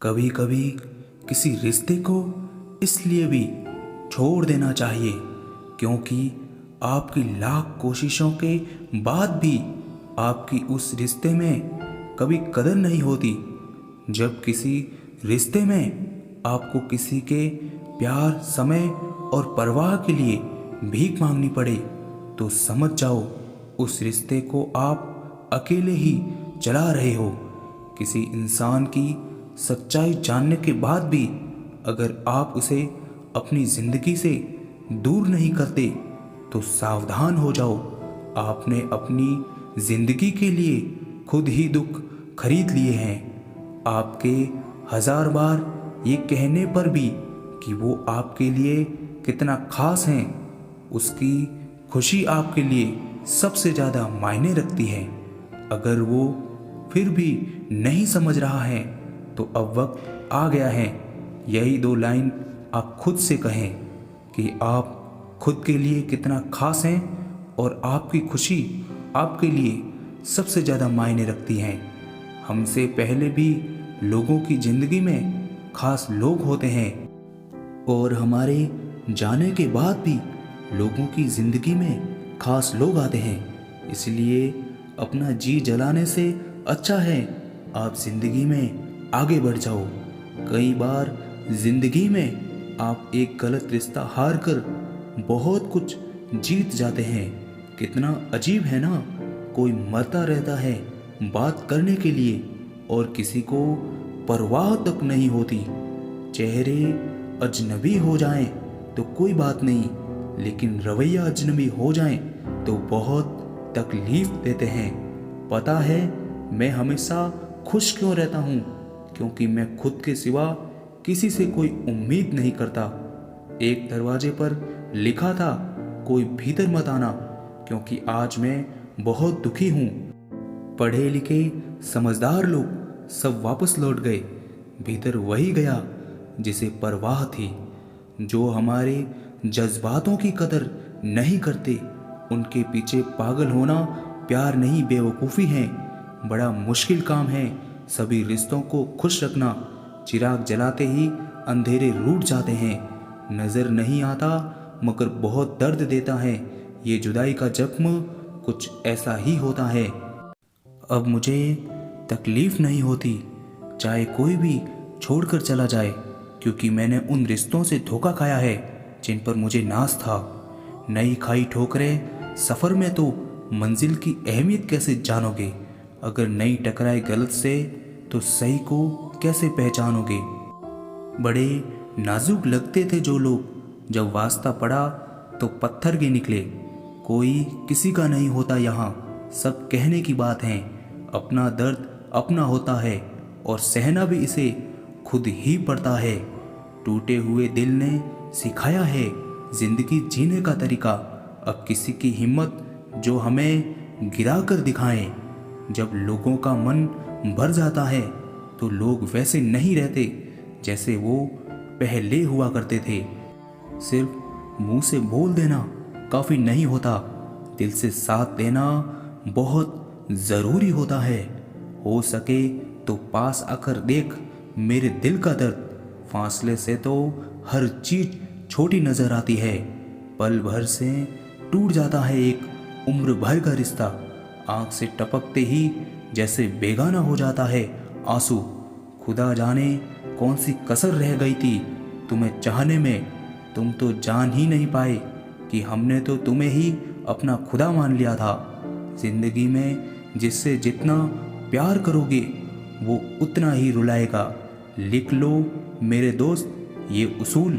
कभी कभी किसी रिश्ते को इसलिए भी छोड़ देना चाहिए क्योंकि आपकी लाख कोशिशों के बाद भी आपकी उस रिश्ते में कभी कदर नहीं होती। जब किसी रिश्ते में आपको किसी के प्यार, समय और परवाह के लिए भीख मांगनी पड़े तो समझ जाओ उस रिश्ते को आप अकेले ही चला रहे हो। किसी इंसान की सच्चाई जानने के बाद भी अगर आप उसे अपनी ज़िंदगी से दूर नहीं करते तो सावधान हो जाओ, आपने अपनी ज़िंदगी के लिए खुद ही दुख खरीद लिए हैं। आपके 1000 बार ये कहने पर भी कि वो आपके लिए कितना खास हैं, उसकी खुशी आपके लिए सबसे ज़्यादा मायने रखती है। अगर वो फिर भी नहीं समझ रहा है तो अब वक्त आ गया है यही 2 लाइन आप खुद से कहें कि आप खुद के लिए कितना खास हैं और आपकी खुशी आपके लिए सबसे ज़्यादा मायने रखती हैं। हमसे पहले भी लोगों की ज़िंदगी में खास लोग होते हैं और हमारे जाने के बाद भी लोगों की ज़िंदगी में खास लोग आते हैं। इसलिए अपना जी जलाने से अच्छा है आप ज़िंदगी में आगे बढ़ जाओ। कई बार ज़िंदगी में आप एक गलत रिश्ता हार कर बहुत कुछ जीत जाते हैं। कितना अजीब है ना, कोई मरता रहता है बात करने के लिए और किसी को परवाह तक नहीं होती। चेहरे अजनबी हो जाएं तो कोई बात नहीं, लेकिन रवैया अजनबी हो जाएं तो बहुत तकलीफ देते हैं। पता है मैं हमेशा खुश क्यों रहता हूँ? क्योंकि मैं खुद के सिवा किसी से कोई उम्मीद नहीं करता। एक दरवाजे पर लिखा था कोई भीतर मत आना, क्योंकि आज मैं बहुत दुखी हूँ। पढ़े लिखे समझदार लोग सब वापस लौट गए, भीतर वही गया जिसे परवाह थी। जो हमारे जज्बातों की कदर नहीं करते उनके पीछे पागल होना प्यार नहीं बेवकूफ़ी है। बड़ा मुश्किल काम है सभी रिश्तों को खुश रखना। चिराग जलाते ही अंधेरे रूठ जाते हैं। नज़र नहीं आता मगर बहुत दर्द देता है। ये जुदाई का जख्म कुछ ऐसा ही होता है। अब मुझे तकलीफ़ नहीं होती चाहे कोई भी छोड़कर चला जाए, क्योंकि मैंने उन रिश्तों से धोखा खाया है जिन पर मुझे नाज था। नई खाई ठोकरें सफ़र में तो मंजिल की अहमियत कैसे जानोगे? अगर नहीं टकराए गलत से तो सही को कैसे पहचानोगे? बड़े नाजुक लगते थे जो लोग, जब वास्ता पड़ा तो पत्थर के निकले। कोई किसी का नहीं होता यहाँ, सब कहने की बात है। अपना दर्द अपना होता है और सहना भी इसे खुद ही पड़ता है। टूटे हुए दिल ने सिखाया है जिंदगी जीने का तरीका। अब किसी की हिम्मत जो हमें गिरा कर दिखाएं। जब लोगों का मन भर जाता है तो लोग वैसे नहीं रहते जैसे वो पहले हुआ करते थे। सिर्फ मुंह से बोल देना काफ़ी नहीं होता, दिल से साथ देना बहुत ज़रूरी होता है। हो सके तो पास आकर देख मेरे दिल का दर्द। फासले से तो हर चीज़ छोटी नज़र आती है। पल भर से टूट जाता है एक उम्र भर का रिश्ता। आँख से टपकते ही जैसे बेगाना हो जाता है आंसू। खुदा जाने कौन सी कसर रह गई थी तुम्हें चाहने में। तुम तो जान ही नहीं पाए कि हमने तो तुम्हें ही अपना खुदा मान लिया था। जिंदगी में जिससे जितना प्यार करोगे वो उतना ही रुलाएगा। लिख लो मेरे दोस्त ये उसूल,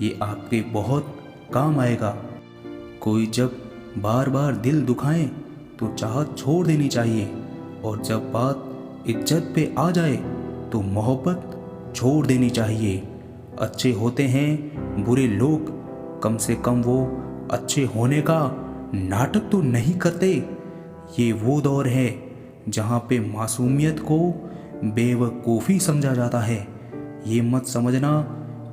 ये आपके बहुत काम आएगा। कोई जब बार बार दिल दुखाए तो चाहत छोड़ देनी चाहिए, और जब बात इज्जत पे आ जाए तो मोहब्बत छोड़ देनी चाहिए। अच्छे होते हैं बुरे लोग, कम से कम वो अच्छे होने का नाटक तो नहीं करते। ये वो दौर है जहाँ पे मासूमियत को बेवकूफ़ी समझा जाता है। ये मत समझना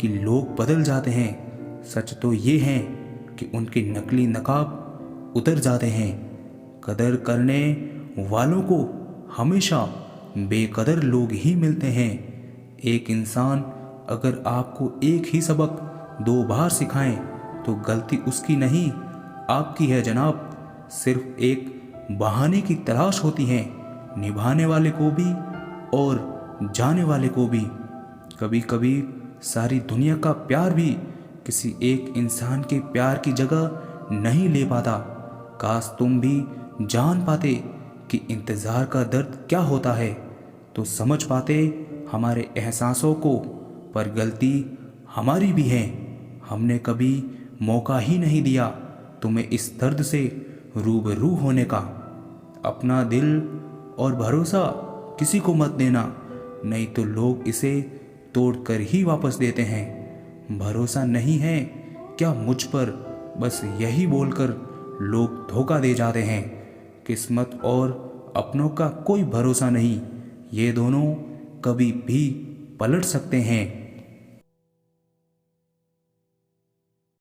कि लोग बदल जाते हैं, सच तो ये है कि उनके नकली नकाब उतर जाते हैं। कदर करने वालों को हमेशा बेकदर लोग ही मिलते हैं। एक इंसान अगर आपको एक ही सबक 2 बार सिखाएं तो गलती उसकी नहीं आपकी है जनाब। सिर्फ एक बहाने की तलाश होती है, निभाने वाले को भी और जाने वाले को भी। कभी कभी सारी दुनिया का प्यार भी किसी एक इंसान के प्यार की जगह नहीं ले पाता। काश तुम भी जान पाते कि इंतज़ार का दर्द क्या होता है, तो समझ पाते हमारे एहसासों को। पर गलती हमारी भी है, हमने कभी मौका ही नहीं दिया तुम्हें इस दर्द से रूबरू होने का। अपना दिल और भरोसा किसी को मत देना, नहीं तो लोग इसे तोड़कर ही वापस देते हैं। भरोसा नहीं है क्या मुझ पर, बस यही बोलकर लोग धोखा दे जाते हैं। किस्मत और अपनों का कोई भरोसा नहीं, ये दोनों कभी भी पलट सकते हैं।